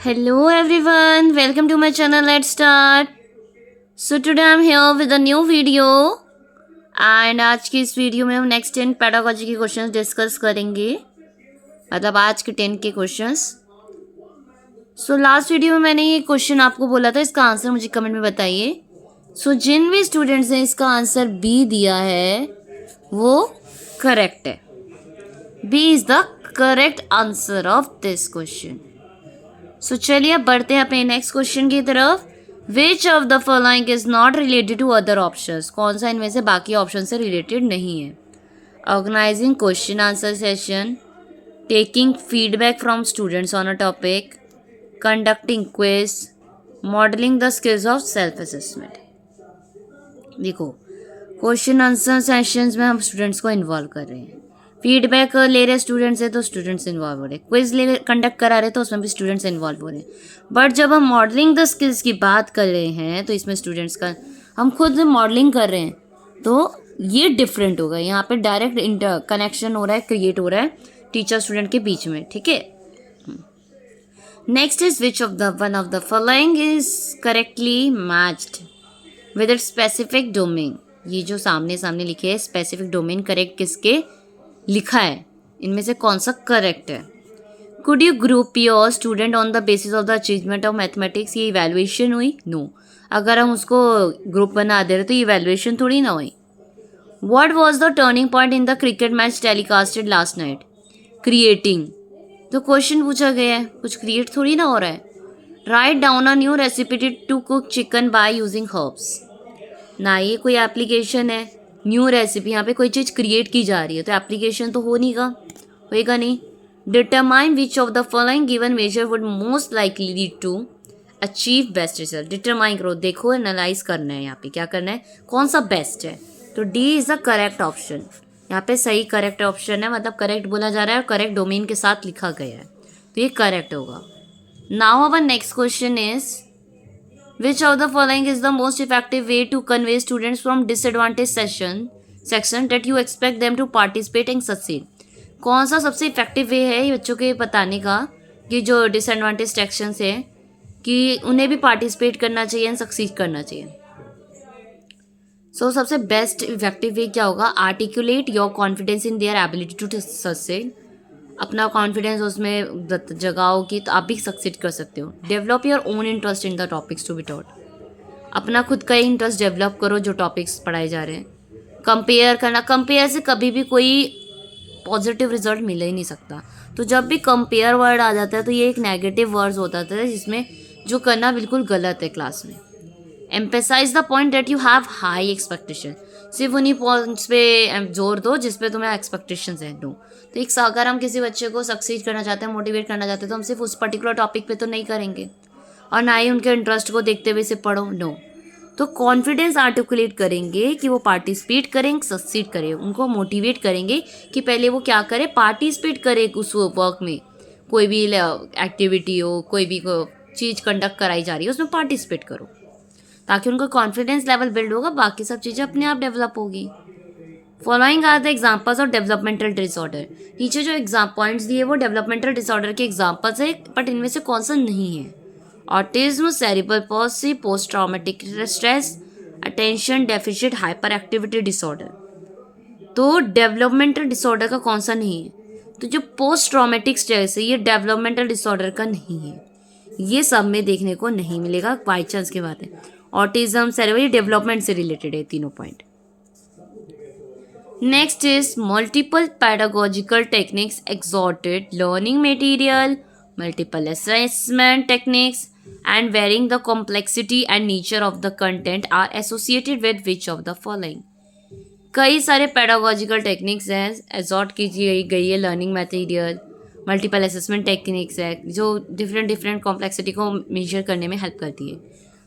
Hello everyone, welcome to my channel. Let's start. So today I'm here with a new video and आज की इस video में हम next 10 pedagogy के questions discuss करेंगे, मतलब आज के 10 के क्वेश्चंस। सो लास्ट वीडियो में मैंने ये क्वेश्चन आपको बोला था, इसका आंसर मुझे कमेंट में बताइए। सो जिन भी स्टूडेंट्स ने इसका आंसर बी दिया है वो करेक्ट है। B is the correct answer of this question. So चलिए अब बढ़ते हैं अपने नेक्स्ट क्वेश्चन की तरफ। Which of the following is not related to other options? कौन सा इनमें से बाकी ऑप्शन से रिलेटेड नहीं है? Organising question answer session, taking feedback from students on a topic, conducting quiz, modelling the skills of self assessment. देखो, question answer sessions में हम स्टूडेंट्स को इन्वॉल्व कर रहे हैं, फीडबैक ले रहे स्टूडेंट्स से तो स्टूडेंट्स इन्वॉल्व हो रहे हैं, क्विज ले कंडक्ट करा रहे तो उसमें भी स्टूडेंट्स इन्वॉल्व हो रहे हैं। बट जब हम मॉडलिंग द स्किल्स की बात कर रहे हैं तो इसमें स्टूडेंट्स का हम खुद मॉडलिंग कर रहे हैं तो ये डिफरेंट होगा। यहाँ पे डायरेक्ट इंटर कनेक्शन हो रहा है, क्रिएट हो रहा है टीचर स्टूडेंट के बीच में, ठीक है। Next is which of the one of the following is correctly matched with it specific domain. ये जो सामने सामने लिखे है स्पेसिफिक डोमेन करेक्ट किसके लिखा है, इनमें से कौन सा करेक्ट है? Could you group your student on the basis of the achievement of mathematics? ये इवेल्युएशन हुई? नो। अगर हम उसको ग्रुप बना दे रहे तो इवेल्युएशन थोड़ी ना हुई। What was the turning point in the cricket match telecasted last night? Creating. तो क्वेश्चन पूछा गया है, कुछ क्रिएट थोड़ी ना हो रहा है। Write down a new recipe to cook chicken by using herbs. ना ये कोई एप्लीकेशन है, न्यू रेसिपी, यहाँ पे कोई चीज़ क्रिएट की जा रही है तो एप्लीकेशन तो होएगा नहीं। Determine which of the following given measure would most likely lead to achieve best result. Determine करो, देखो एनालाइज करना है, यहाँ पे क्या करना है, कौन सा बेस्ट है। तो D is the correct option. यहाँ पे सही करेक्ट ऑप्शन है, मतलब करेक्ट बोला जा रहा है और करेक्ट डोमेन के साथ लिखा गया है तो ये करेक्ट होगा। Now our next question is which of the following is the most effective way to convey students from disadvantaged section that you expect them to participate and succeed? कौन सा सबसे इफेक्टिव वे है ये बच्चों के बताने का कि जो डिसएडवांटेज सेक्शंस है कि उन्हें भी पार्टिसिपेट करना चाहिए एंड सक्सीड करना चाहिए। सबसे बेस्ट इफेक्टिव वे क्या होगा? Articulate your confidence in their ability to succeed. अपना कॉन्फिडेंस उसमें जगाओ कि तो आप भी सक्सीड कर सकते हो। Develop your own interest in the topics to be taught. अपना खुद का इंटरेस्ट डेवलप करो जो टॉपिक्स पढ़ाए जा रहे हैं। कंपेयर करना, कंपेयर से कभी भी कोई पॉजिटिव रिजल्ट मिल ही नहीं सकता। तो जब भी कंपेयर वर्ड आ जाता है तो ये एक नेगेटिव वर्ड्स होता है जिसमें जो करना बिल्कुल गलत है क्लास में। Emphasise the point that you have high expectation. सिर्फ उन्हीं पॉइंट्स पे जोर दो जिस पे तुम्हें एक्सपेक्टेशंस हैं। नो, तो एक अगर हम किसी बच्चे को सक्सीड करना चाहते हैं, मोटिवेट करना चाहते हैं तो हम सिर्फ उस पर्टिकुलर टॉपिक पे तो नहीं करेंगे और ना ही उनके इंटरेस्ट को देखते हुए सिर्फ पढ़ो। नो, तो कॉन्फिडेंस आर्टिकुलेट करेंगे कि वो पार्टिसिपेट करें, सक्सीड करें, उनको मोटिवेट करेंगे कि पहले वो क्या करे, पार्टिसिपेट करे उस वर्क में। कोई भी एक्टिविटी हो, कोई भी चीज़ कंडक्ट कराई जा रही है उसमें पार्टिसिपेट करो ताकि उनका कॉन्फिडेंस लेवल बिल्ड होगा, बाकी सब चीज़ें अपने आप डेवलप होगी। Following are the examples of developmental disorder. नीचे जो एग्जाम पॉइंट्स दिए वो डेवलपमेंटल डिसऑर्डर के एग्जाम्पल्स है, बट इनमें से कौन सा नहीं है? Autism, cerebral palsy, post traumatic stress, attention deficit hyper activity disorder. तो डेवलपमेंटल डिसऑर्डर का कौन सा नहीं है? तो जो पोस्ट ट्रॉमेटिक स्ट्रेस है ये डेवलपमेंटल डिसऑर्डर का नहीं है, ये सब में देखने को नहीं मिलेगा, बाई चांस की बात है। ऑटिज्म, सेरिब्रल, डेवलपमेंट से रिलेटेड है तीनों point. Next is multiple pedagogical techniques exhorted learning material, multiple assessment techniques and varying the complexity and nature of the content are associated with which of the following. कई सारे pedagogical techniques हैं, exhort की गई है learning material, multiple assessment techniques है जो different complexity को major करने में हेल्प करती है।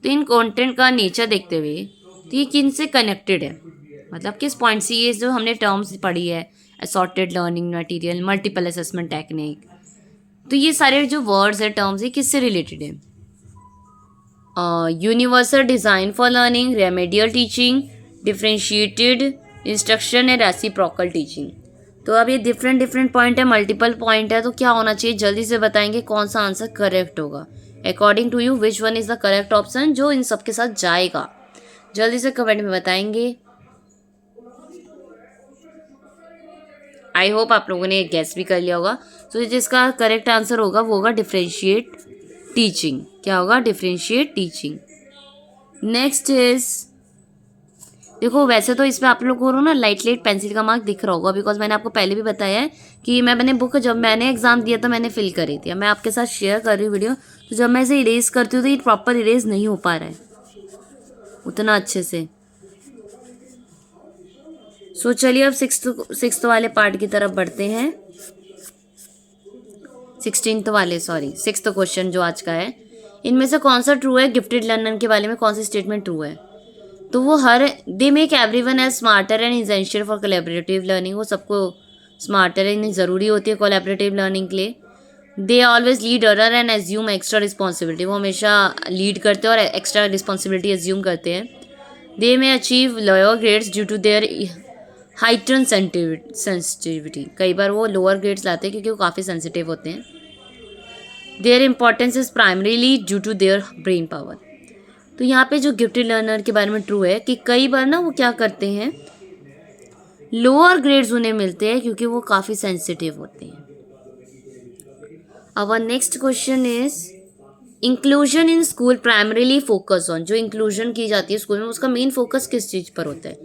तो इन कंटेंट का नेचर देखते हुए तो ये किन से कनेक्टेड है, मतलब किस पॉइंट से ये जो हमने टर्म्स पढ़ी है, assorted learning material, multiple assessment technique, तो ये सारे जो वर्ड्स है, टर्म्स है, किससे रिलेटेड है? Universal design for learning, remedial teaching, differentiated instruction and reciprocal teaching. तो अब ये डिफरेंट डिफरेंट पॉइंट है, मल्टीपल पॉइंट है, तो क्या होना चाहिए जल्दी से बताएंगे कौन सा आंसर करेक्ट होगा। According to you which one is the correct option जो इन सब के साथ जाएगा, जल्दी से कमेंट में बताएंगे। आई होप आप लोगों ने गैस भी कर लिया होगा। तो जिसका करेक्ट आंसर होगा वो होगा डिफरेंशिएट टीचिंग। क्या होगा? Differentiate teaching. नेक्स्ट इज, देखो वैसे तो इसमें आप लोग को ना लाइट पेंसिल का मार्क दिख रहा होगा, बिकॉज मैंने आपको पहले भी बताया है कि मैंने बुक जब मैंने एग्जाम दिया तो मैंने फिल करी थी। मैं आपके साथ शेयर कर रही हूँ वीडियो, तो जब मैं इसे इरेज करती हूँ तो ये प्रॉपर इरेज नहीं हो पा रहा है उतना अच्छे से। सो चलिए अब सिक्स्थ वाले पार्ट की तरफ बढ़ते हैं। 6th क्वेश्चन जो आज का है, इनमें से कौन सा ट्रू है? गिफ्टेड लर्नर के बारे में कौन सी स्टेटमेंट ट्रू है? तो वो they make everyone as smarter and essential for collaborative learning. वो सबको स्मार्टर एंड ज़रूरी होती है कोलैबोरेटिव लर्निंग के लिए। They always lead other and assume extra responsibility. वो हमेशा लीड करते हैं और एक्स्ट्रा रिस्पॉन्सिबिलिटी एज्यूम करते हैं। They may achieve lower grades due to their heightened sensitivity. कई बार वो लोअर ग्रेड्स लाते हैं क्योंकि वो काफ़ी सेंसिटिव होते हैं। Their importance is primarily due to their brain power. तो यहाँ पे जो गिफ्टेड लर्नर के बारे में ट्रू है कि कई बार ना वो क्या करते हैं, लोअर ग्रेड्स उन्हें मिलते हैं क्योंकि वो काफ़ी सेंसिटिव होते हैं। Our next question is, inclusion in school primarily focus on. जो इंक्लूजन की जाती है स्कूल में उसका मेन फोकस किस चीज़ पर होता है?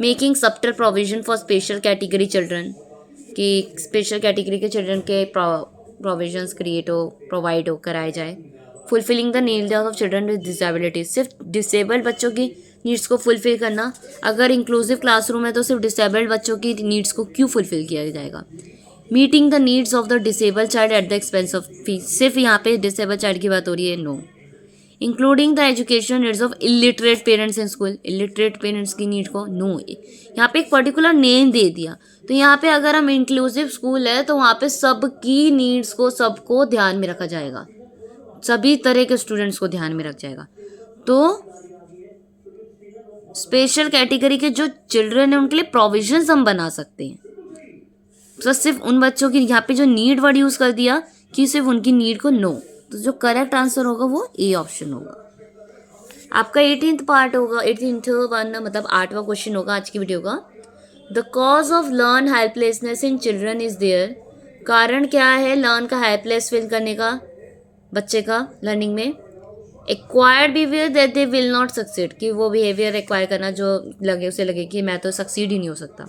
Making subtle provision for special category children, कि स्पेशल कैटेगरी के चिल्ड्रन के प्रोविजंस प्रोवाइड हो कराए जाए। Fulfilling the needs of children with disabilities, सिर्फ डिसेबल्ड बच्चों की नीड्स को फुलफिल करना। अगर इंक्लूसिव क्लासरूम है तो सिर्फ डिसेबल्ड बच्चों की नीड्स को क्यों फुलफिल किया जाएगा? Meeting the needs of the disabled child at the expense of fees, सिर्फ यहाँ पे डिसेबल्ड चाइल्ड की बात हो रही है? No. Including the education needs of illiterate parents in school, illiterate parents की नीड को? नो। यहाँ पे एक पर्टिकुलर नेम दे दिया, तो यहाँ पे अगर हम इंक्लूसिव स्कूल है तो वहाँ पे सबकी नीड्स को, सबको ध्यान में रखा जाएगा, सभी तरह के स्टूडेंट्स को ध्यान में रखा जाएगा। तो स्पेशल कैटेगरी के जो चिल्ड्रन है उनके लिए प्रोविजंस हम बना सकते हैं। तो सिर्फ उन बच्चों की, यहाँ पे जो नीड वर्ड यूज़ कर दिया कि सिर्फ उनकी नीड को, नो। तो जो करेक्ट आंसर होगा वो ए ऑप्शन होगा। आपका 18th पार्ट होगा, 18th वन मतलब 8वां क्वेश्चन होगा आज की वीडियो का। The cause of learn helplessness in children is there. कारण क्या है लर्न का हेल्पलेस फील करने का बच्चे का लर्निंग में? Acquired behaviour that they will not succeed, कि वो बिहेवियर एक्वायर करना जो लगे उसे लगे कि मैं तो सक्सीड ही नहीं हो सकता।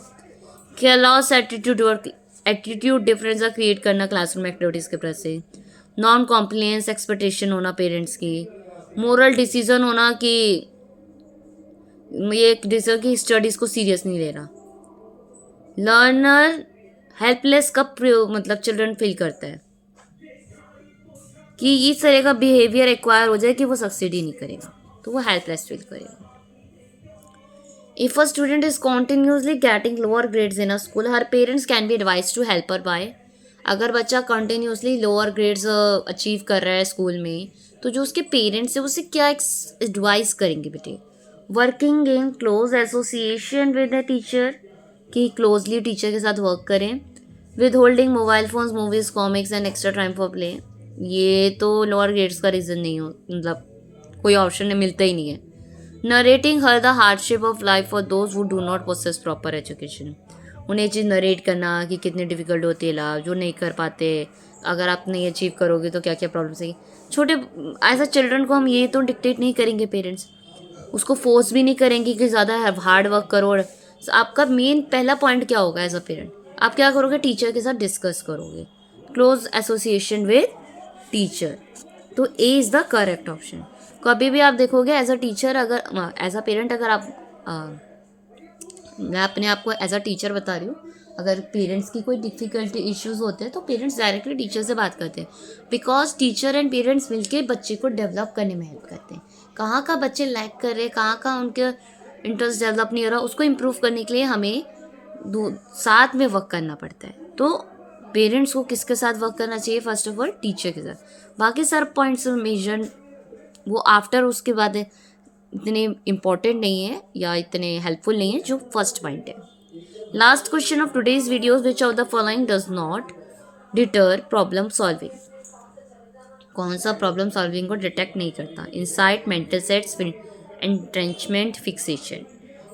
क्या लॉस एटीट्यूड डिफरेंस क्रिएट करना क्लासरूम एक्टिविटीज़ के प्रति से। नॉन कॉम्प्लायंस एक्सपेक्टेशन होना पेरेंट्स की। मोरल डिसीजन होना कि ये डिसीजन की स्टडीज़ को सीरियस नहीं ले रहा। लर्नर हेल्पलेस कब मतलब चिल्ड्रन फील करता है कि इस तरह का बिहेवियर एक्वायर हो जाए कि वो सक्सीड ही नहीं करेगा, तो वो हेल्पलेस फील करेगा। If a student is continuously getting lower grades in a school, her parents can be advise to help her by. अगर बच्चा कंटिन्यूसली लोअर ग्रेड्स अचीव कर रहा है स्कूल में, तो जो उसके पेरेंट्स है उसे क्या एडवाइस करेंगे बेटे? Working in close association with the teacher, कि क्लोजली टीचर के साथ वर्क करें। With holding mobile phones, movies, comics and extra time for play. ये तो लोअर ग्रेड्स का रीज़न नहीं हो, मतलब कोई ऑप्शन मिलता ही नहीं है। Narrating her the hardship of life for those who do not possess proper education. उन्हें चीज़ नरेट करना कि कितनी डिफ़िकल्ट होती है लाभ जो नहीं कर पाते, अगर आप नहीं अचीव करोगे तो क्या क्या प्रॉब्लम्स है। छोटे एज अ चिल्ड्रन को हम ये तो डिक्टेट नहीं करेंगे पेरेंट्स, उसको फोर्स भी नहीं करेंगे कि ज़्यादा हार्ड वर्क करो। आपका मेन पहला पॉइंट क्या होगा एज अ पेरेंट? आप क्या करोगे? टीचर के साथ डिस्कस करोगे, क्लोज एसोसिएशन विद टीचर। तो A is the correct option. कभी भी आप देखोगे एज अ टीचर, अगर एज अ पेरेंट, अगर आप मैं अपने आप को एज अ टीचर बता रही हूँ, अगर पेरेंट्स की कोई डिफ़िकल्टी इश्यूज़ होते हैं तो पेरेंट्स डायरेक्टली टीचर से बात करते हैं, बिकॉज टीचर एंड पेरेंट्स मिलके बच्चे को डेवलप करने में हेल्प करते हैं। कहाँ का बच्चे लैक कर रहे हैं, कहाँ का उनके इंटरेस्ट डेवलप नहीं हो रहा, उसको इम्प्रूव करने के लिए हमें साथ में वर्क करना पड़ता है। तो पेरेंट्स को किसके साथ वर्क करना चाहिए? फर्स्ट ऑफ ऑल टीचर के साथ। बाकी सारे पॉइंट्स मेजर वो आफ्टर, उसके बाद इतने इम्पॉर्टेंट नहीं है या इतने हेल्पफुल नहीं है जो फर्स्ट पॉइंट है। Last question of today's video: which of the following does not deter problem solving? कौन सा प्रॉब्लम सॉल्विंग को डिटेक्ट नहीं करता? Insight, mental sets, entrenchment, fixation.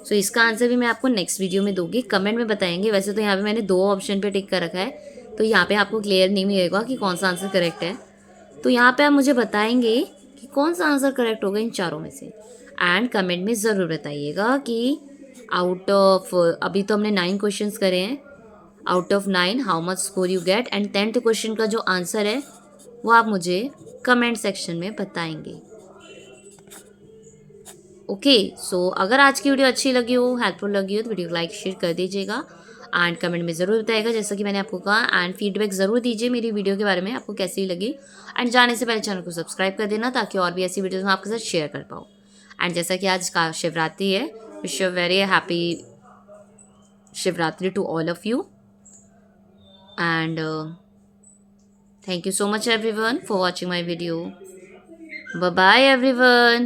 So इसका आंसर भी मैं आपको नेक्स्ट वीडियो में दूंगी, कमेंट में बताएंगे. वैसे तो यहाँ पे मैंने 2 ऑप्शन पे टिक कर रखा है, तो यहाँ पे आपको क्लियर नहीं मिलेगा कि कौन सा आंसर करेक्ट है. तो यहाँ पे आप मुझे बताएंगे कि कौन सा आंसर करेक्ट होगा इन चारों में से. एंड कमेंट में ज़रूर बताइएगा कि आउट ऑफ, अभी तो हमने 9 क्वेश्चंस करे हैं, out of 9 how much score you get. And 10th question का जो आंसर है वो आप मुझे कमेंट सेक्शन में बताएंगे. ओके, सो अगर आज की वीडियो अच्छी लगी हो, हेल्पफुल लगी हो, तो वीडियो को लाइक शेयर कर दीजिएगा. एंड कमेंट में ज़रूर बताइएगा जैसा कि मैंने आपको कहा. एंड फीडबैक ज़रूर दीजिए मेरी वीडियो के बारे में, आपको कैसी लगी. एंड जाने से पहले चैनल को सब्सक्राइब कर देना, ताकि और भी ऐसी वीडियोज़ मैं आपके साथ शेयर कर पाऊँ. एंड जैसा कि आज का शिवरात्रि है, wish you very happy Shivratri to all of you. And thank you so much everyone for watching my video. Bye bye everyone.